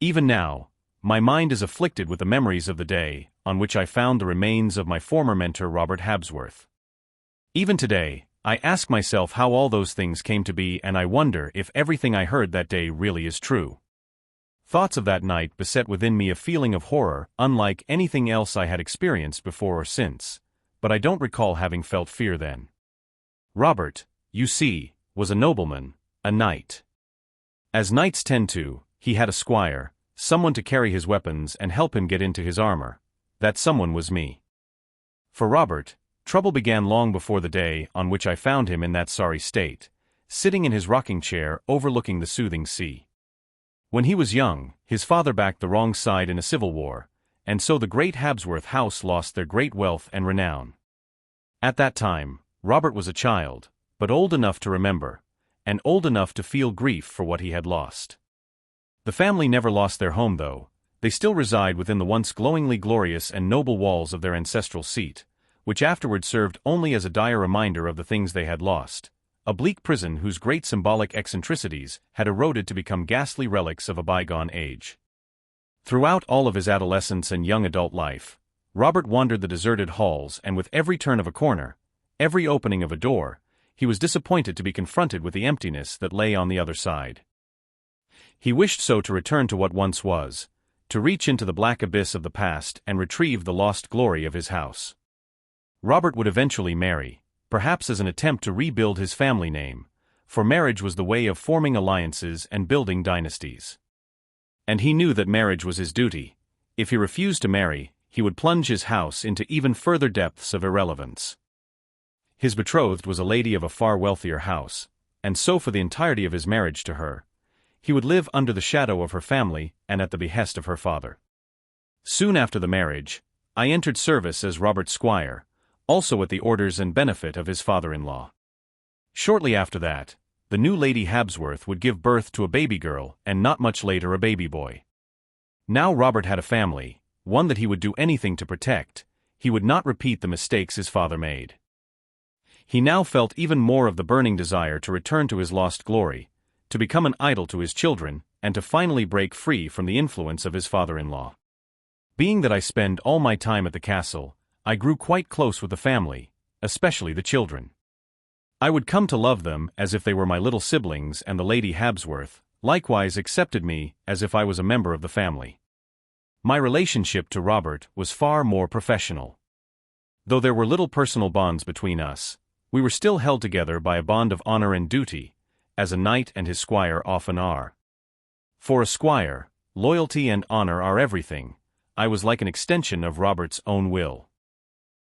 Even now, my mind is afflicted with the memories of the day on which I found the remains of my former mentor Robert Habsworth. Even today, I ask myself how all those things came to be, and I wonder if everything I heard that day really is true. Thoughts of that night beset within me a feeling of horror unlike anything else I had experienced before or since, but I don't recall having felt fear then. Robert, you see, was a nobleman, a knight. As knights tend to, he had a squire, someone to carry his weapons and help him get into his armor. That someone was me. For Robert, trouble began long before the day on which I found him in that sorry state, sitting in his rocking chair overlooking the soothing sea. When he was young, his father backed the wrong side in a civil war, and so the great Habsworth house lost their great wealth and renown. At that time, Robert was a child, but old enough to remember, and old enough to feel grief for what he had lost. The family never lost their home though. They still reside within the once glowingly glorious and noble walls of their ancestral seat, which afterward served only as a dire reminder of the things they had lost, a bleak prison whose great symbolic eccentricities had eroded to become ghastly relics of a bygone age. Throughout all of his adolescence and young adult life, Robert wandered the deserted halls, and with every turn of a corner, every opening of a door, he was disappointed to be confronted with the emptiness that lay on the other side. He wished so to return to what once was, to reach into the black abyss of the past and retrieve the lost glory of his house. Robert would eventually marry, perhaps as an attempt to rebuild his family name, for marriage was the way of forming alliances and building dynasties. And he knew that marriage was his duty. If he refused to marry, he would plunge his house into even further depths of irrelevance. His betrothed was a lady of a far wealthier house, and so for the entirety of his marriage to her, he would live under the shadow of her family and at the behest of her father. Soon after the marriage, I entered service as Robert's squire, also at the orders and benefit of his father-in-law. Shortly after that, the new Lady Habsworth would give birth to a baby girl and not much later a baby boy. Now Robert had a family, one that he would do anything to protect. He would not repeat the mistakes his father made. He now felt even more of the burning desire to return to his lost glory, to become an idol to his children, and to finally break free from the influence of his father-in-law. Being that I spend all my time at the castle, I grew quite close with the family, especially the children. I would come to love them as if they were my little siblings, and the Lady Habsworth likewise accepted me as if I was a member of the family. My relationship to Robert was far more professional. Though there were little personal bonds between us, we were still held together by a bond of honor and duty, as a knight and his squire often are. For a squire, loyalty and honor are everything. I was like an extension of Robert's own will.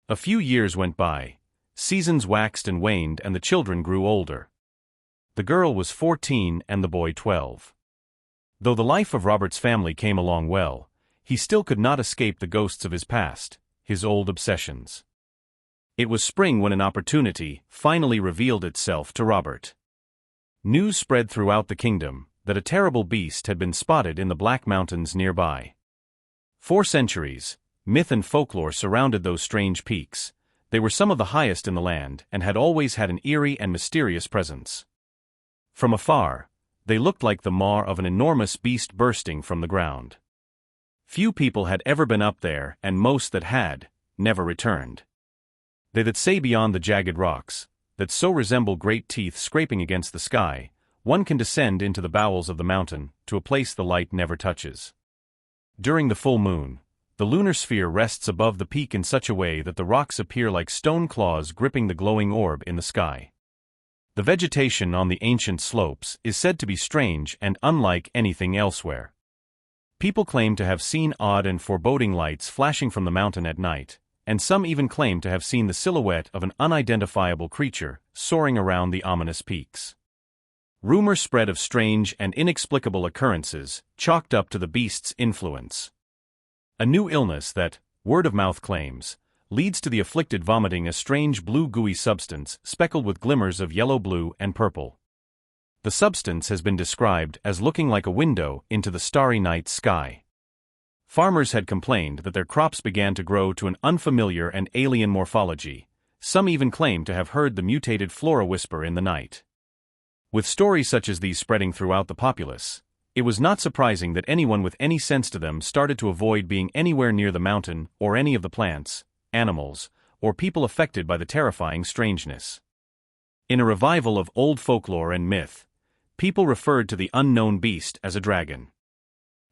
A few years went by, seasons waxed and waned, and the children grew older. The girl was 14 and the boy 12. Though the life of Robert's family came along well, he still could not escape the ghosts of his past, his old obsessions. It was spring when an opportunity finally revealed itself to Robert. News spread throughout the kingdom that a terrible beast had been spotted in the Black Mountains nearby. For centuries, myth and folklore surrounded those strange peaks. They were some of the highest in the land and had always had an eerie and mysterious presence. From afar, they looked like the maw of an enormous beast bursting from the ground. Few people had ever been up there, and most that had, never returned. They that say beyond the jagged rocks, that so resemble great teeth scraping against the sky, one can descend into the bowels of the mountain, to a place the light never touches. During the full moon, the lunar sphere rests above the peak in such a way that the rocks appear like stone claws gripping the glowing orb in the sky. The vegetation on the ancient slopes is said to be strange and unlike anything elsewhere. People claim to have seen odd and foreboding lights flashing from the mountain at night, and some even claim to have seen the silhouette of an unidentifiable creature soaring around the ominous peaks. Rumor spread of strange and inexplicable occurrences, chalked up to the beast's influence. A new illness that, word of mouth claims, leads to the afflicted vomiting a strange blue gooey substance speckled with glimmers of yellow, blue, and purple. The substance has been described as looking like a window into the starry night sky. Farmers had complained that their crops began to grow to an unfamiliar and alien morphology. Some even claimed to have heard the mutated flora whisper in the night. With stories such as these spreading throughout the populace, It was not surprising that anyone with any sense to them started to avoid being anywhere near the mountain or any of the plants, animals, or people affected by the terrifying strangeness. In a revival of old folklore and myth, people referred to the unknown beast as a dragon.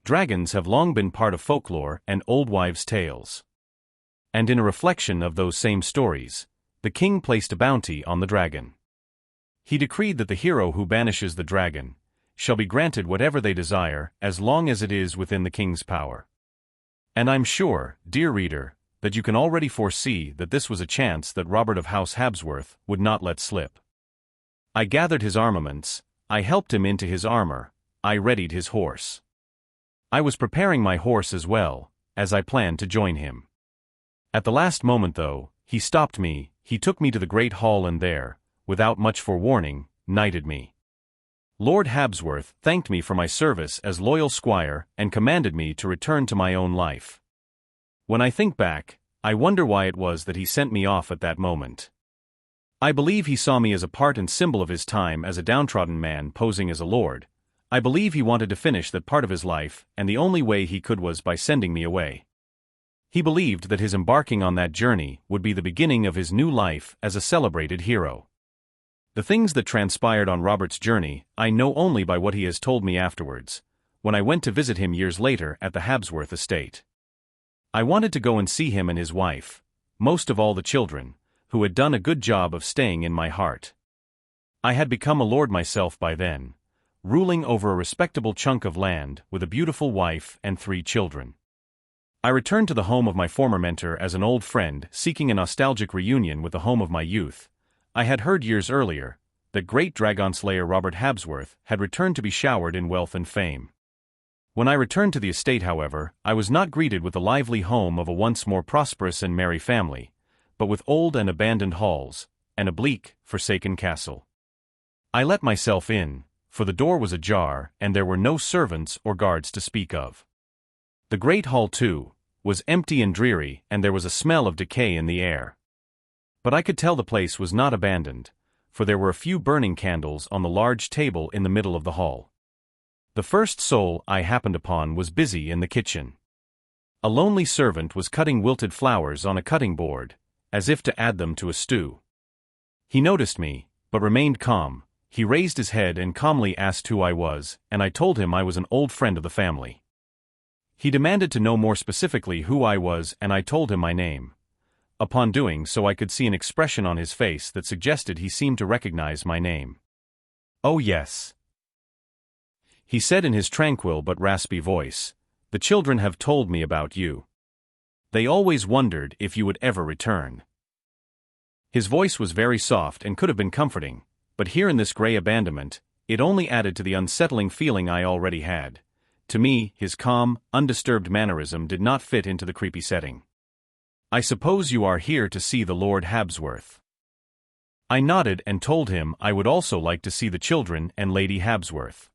Dragons have long been part of folklore and old wives' tales. And in a reflection of those same stories, the king placed a bounty on the dragon. He decreed that the hero who banishes the dragon shall be granted whatever they desire as long as it is within the king's power. And I'm sure, dear reader, that you can already foresee that this was a chance that Robert of House Habsworth would not let slip. I gathered his armaments, I helped him into his armor, I readied his horse. I was preparing my horse as well, as I planned to join him. At the last moment though, he stopped me, he took me to the great hall and there, without much forewarning, knighted me. Lord Habsworth thanked me for my service as loyal squire and commanded me to return to my own life. When I think back, I wonder why it was that he sent me off at that moment. I believe he saw me as a part and symbol of his time as a downtrodden man posing as a lord. I believe he wanted to finish that part of his life, and the only way he could was by sending me away. He believed that his embarking on that journey would be the beginning of his new life as a celebrated hero. The things that transpired on Robert's journey I know only by what he has told me afterwards, when I went to visit him years later at the Habsworth estate. I wanted to go and see him and his wife, most of all the children, who had done a good job of staying in my heart. I had become a lord myself by then, ruling over a respectable chunk of land with a beautiful wife and 3 children. I returned to the home of my former mentor as an old friend seeking a nostalgic reunion with the home of my youth. I had heard years earlier that great dragon slayer Robert Habsworth had returned to be showered in wealth and fame. When I returned to the estate, however, I was not greeted with the lively home of a once more prosperous and merry family, but with old and abandoned halls, and a bleak, forsaken castle. I let myself in, for the door was ajar and there were no servants or guards to speak of. The great hall, too, was empty and dreary, and there was a smell of decay in the air. But I could tell the place was not abandoned, for there were a few burning candles on the large table in the middle of the hall. The first soul I happened upon was busy in the kitchen. A lonely servant was cutting wilted flowers on a cutting board, as if to add them to a stew. He noticed me, but remained calm. He raised his head and calmly asked who I was, and I told him I was an old friend of the family. He demanded to know more specifically who I was, and I told him my name. Upon doing so, I could see an expression on his face that suggested he seemed to recognize my name. "Oh yes," he said in his tranquil but raspy voice, "the children have told me about you. They always wondered if you would ever return." His voice was very soft and could have been comforting, but here in this gray abandonment, it only added to the unsettling feeling I already had. To me, his calm, undisturbed mannerism did not fit into the creepy setting. "I suppose you are here to see the Lord Habsworth." I nodded and told him I would also like to see the children and Lady Habsworth.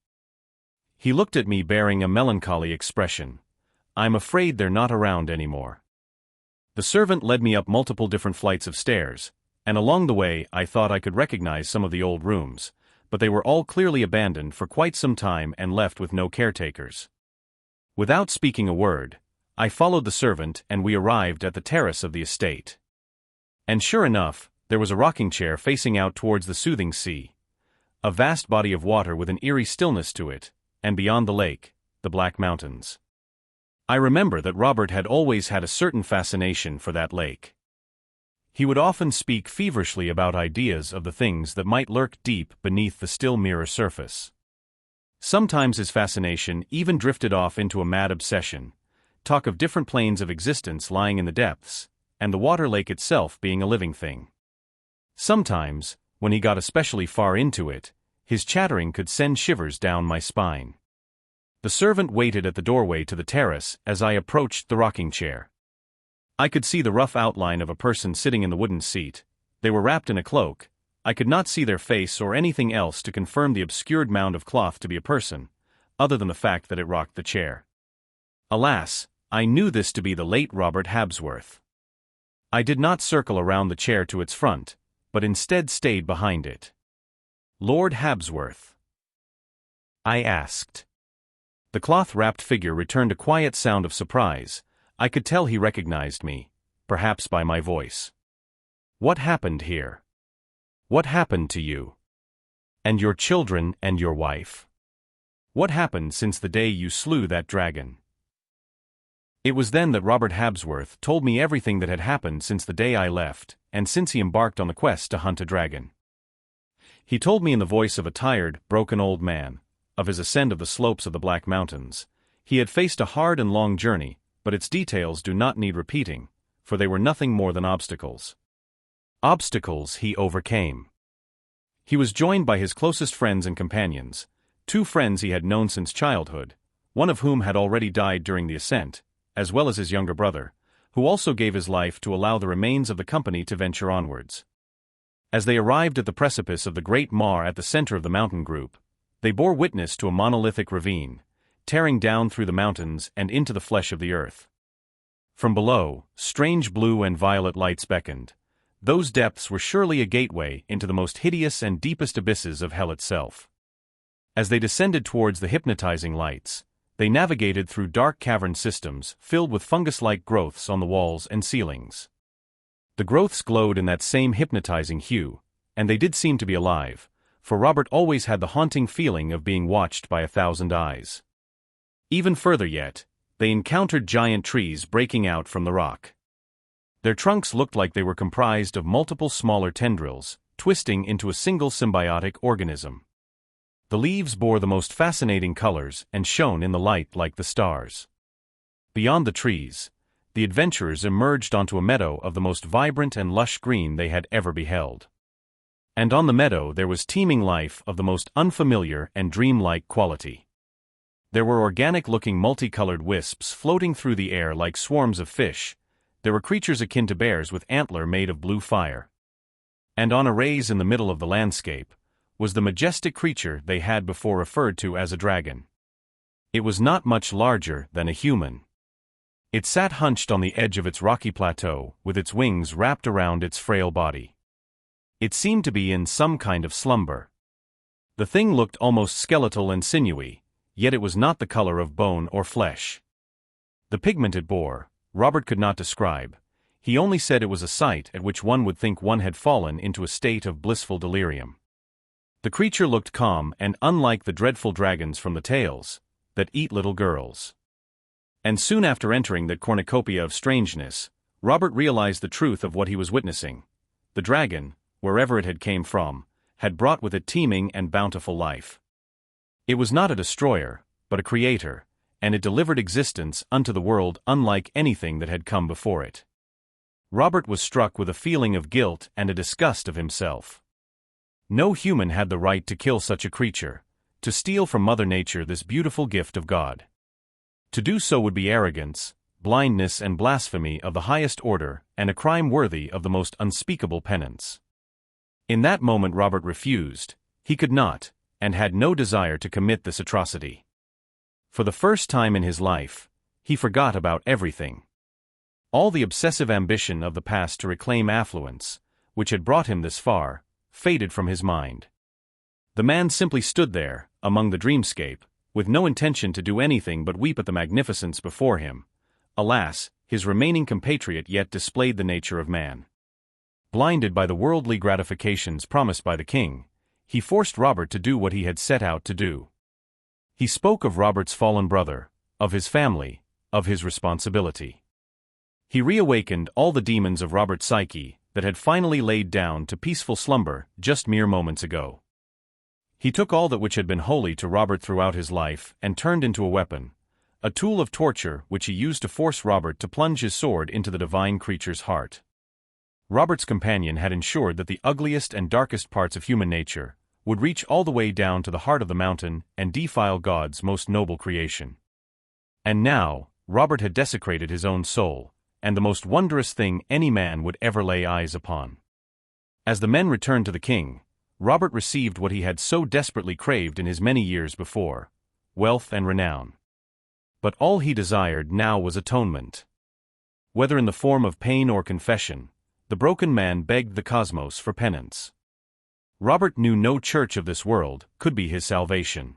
He looked at me bearing a melancholy expression. "I'm afraid they're not around anymore." The servant led me up multiple different flights of stairs, and along the way I thought I could recognize some of the old rooms, but they were all clearly abandoned for quite some time and left with no caretakers. Without speaking a word, I followed the servant and we arrived at the terrace of the estate. And sure enough, there was a rocking chair facing out towards the soothing sea. A vast body of water with an eerie stillness to it, and beyond the lake, the Black Mountains. I remember that Robert had always had a certain fascination for that lake. He would often speak feverishly about ideas of the things that might lurk deep beneath the still mirror surface. Sometimes his fascination even drifted off into a mad obsession, talk of different planes of existence lying in the depths, and the water lake itself being a living thing. Sometimes, when he got especially far into it, his chattering could send shivers down my spine. The servant waited at the doorway to the terrace as I approached the rocking chair. I could see the rough outline of a person sitting in the wooden seat. They were wrapped in a cloak. I could not see their face or anything else to confirm the obscured mound of cloth to be a person, other than the fact that it rocked the chair. Alas, I knew this to be the late Robert Habsworth. I did not circle around the chair to its front, but instead stayed behind it. "Lord Habsworth?" I asked. The cloth-wrapped figure returned a quiet sound of surprise. I could tell he recognized me, perhaps by my voice. What happened here? What happened to you? And your children and your wife? What happened since the day you slew that dragon? It was then that Robert Habsworth told me everything that had happened since the day I left, and since he embarked on the quest to hunt a dragon. He told me in the voice of a tired, broken old man, of his ascent of the slopes of the Black Mountains. He had faced a hard and long journey, but its details do not need repeating, for they were nothing more than obstacles. Obstacles he overcame. He was joined by his closest friends and companions, 2 friends he had known since childhood, one of whom had already died during the ascent, as well as his younger brother, who also gave his life to allow the remains of the company to venture onwards. As they arrived at the precipice of the Great Mar at the center of the mountain group, they bore witness to a monolithic ravine, tearing down through the mountains and into the flesh of the earth. From below, strange blue and violet lights beckoned. Those depths were surely a gateway into the most hideous and deepest abysses of hell itself. As they descended towards the hypnotizing lights, they navigated through dark cavern systems filled with fungus-like growths on the walls and ceilings. The growths glowed in that same hypnotizing hue, and they did seem to be alive, for Robert always had the haunting feeling of being watched by 1,000 eyes. Even further yet, they encountered giant trees breaking out from the rock. Their trunks looked like they were comprised of multiple smaller tendrils, twisting into a single symbiotic organism. The leaves bore the most fascinating colors and shone in the light like the stars. Beyond the trees, the adventurers emerged onto a meadow of the most vibrant and lush green they had ever beheld. And on the meadow there was teeming life of the most unfamiliar and dreamlike quality. There were organic-looking multicolored wisps floating through the air like swarms of fish. There were creatures akin to bears with antler made of blue fire. And on a raise in the middle of the landscape was the majestic creature they had before referred to as a dragon. It was not much larger than a human. It sat hunched on the edge of its rocky plateau, with its wings wrapped around its frail body. It seemed to be in some kind of slumber. The thing looked almost skeletal and sinewy, yet it was not the color of bone or flesh. The pigment it bore, Robert could not describe. He only said it was a sight at which one would think one had fallen into a state of blissful delirium. The creature looked calm and unlike the dreadful dragons from the tales that eat little girls. And soon after entering that cornucopia of strangeness, Robert realized the truth of what he was witnessing. The dragon, wherever it had came from, had brought with it teeming and bountiful life. It was not a destroyer, but a creator, and it delivered existence unto the world unlike anything that had come before it. Robert was struck with a feeling of guilt and a disgust of himself. No human had the right to kill such a creature, to steal from Mother Nature this beautiful gift of God. To do so would be arrogance, blindness and blasphemy of the highest order, and a crime worthy of the most unspeakable penance. In that moment Robert refused. He could not, and had no desire to commit this atrocity. For the first time in his life, he forgot about everything. All the obsessive ambition of the past to reclaim affluence, which had brought him this far, faded from his mind. The man simply stood there, among the dreamscape, with no intention to do anything but weep at the magnificence before him. Alas, his remaining compatriot yet displayed the nature of man. Blinded by the worldly gratifications promised by the king, he forced Robert to do what he had set out to do. He spoke of Robert's fallen brother, of his family, of his responsibility. He reawakened all the demons of Robert's psyche that had finally laid down to peaceful slumber just mere moments ago. He took all that which had been holy to Robert throughout his life and turned into a weapon, a tool of torture which he used to force Robert to plunge his sword into the divine creature's heart. Robert's companion had ensured that the ugliest and darkest parts of human nature would reach all the way down to the heart of the mountain and defile God's most noble creation. And now, Robert had desecrated his own soul, and the most wondrous thing any man would ever lay eyes upon. As the men returned to the king, Robert received what he had so desperately craved in his many years before: wealth and renown. But all he desired now was atonement. Whether in the form of pain or confession, the broken man begged the cosmos for penance. Robert knew no church of this world could be his salvation.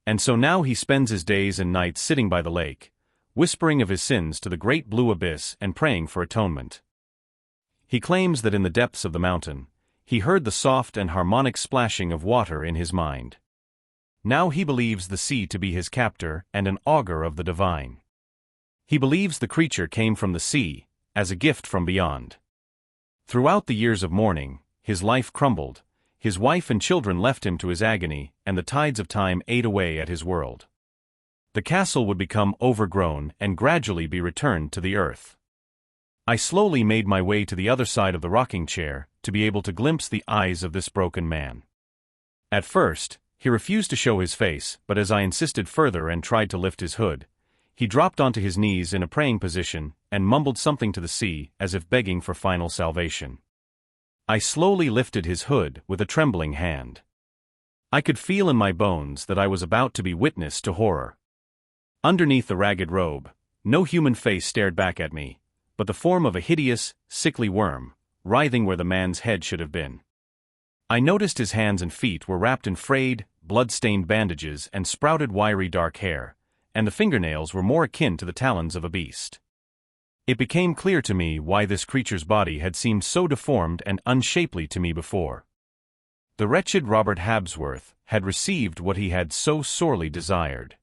And so now he spends his days and nights sitting by the lake, whispering of his sins to the great blue abyss and praying for atonement. He claims that in the depths of the mountain, he heard the soft and harmonic splashing of water in his mind. Now he believes the sea to be his captor and an augur of the divine. He believes the creature came from the sea, as a gift from beyond. Throughout the years of mourning, his life crumbled, his wife and children left him to his agony, and the tides of time ate away at his world. The castle would become overgrown and gradually be returned to the earth. I slowly made my way to the other side of the rocking chair, to be able to glimpse the eyes of this broken man. At first, he refused to show his face, but as I insisted further and tried to lift his hood, he dropped onto his knees in a praying position and mumbled something to the sea as if begging for final salvation. I slowly lifted his hood with a trembling hand. I could feel in my bones that I was about to be witness to horror. Underneath the ragged robe, no human face stared back at me, but the form of a hideous, sickly worm, writhing where the man's head should have been. I noticed his hands and feet were wrapped in frayed, blood-stained bandages and sprouted wiry dark hair, and the fingernails were more akin to the talons of a beast. It became clear to me why this creature's body had seemed so deformed and unshapely to me before. The wretched Robert Habsworth had received what he had so sorely desired.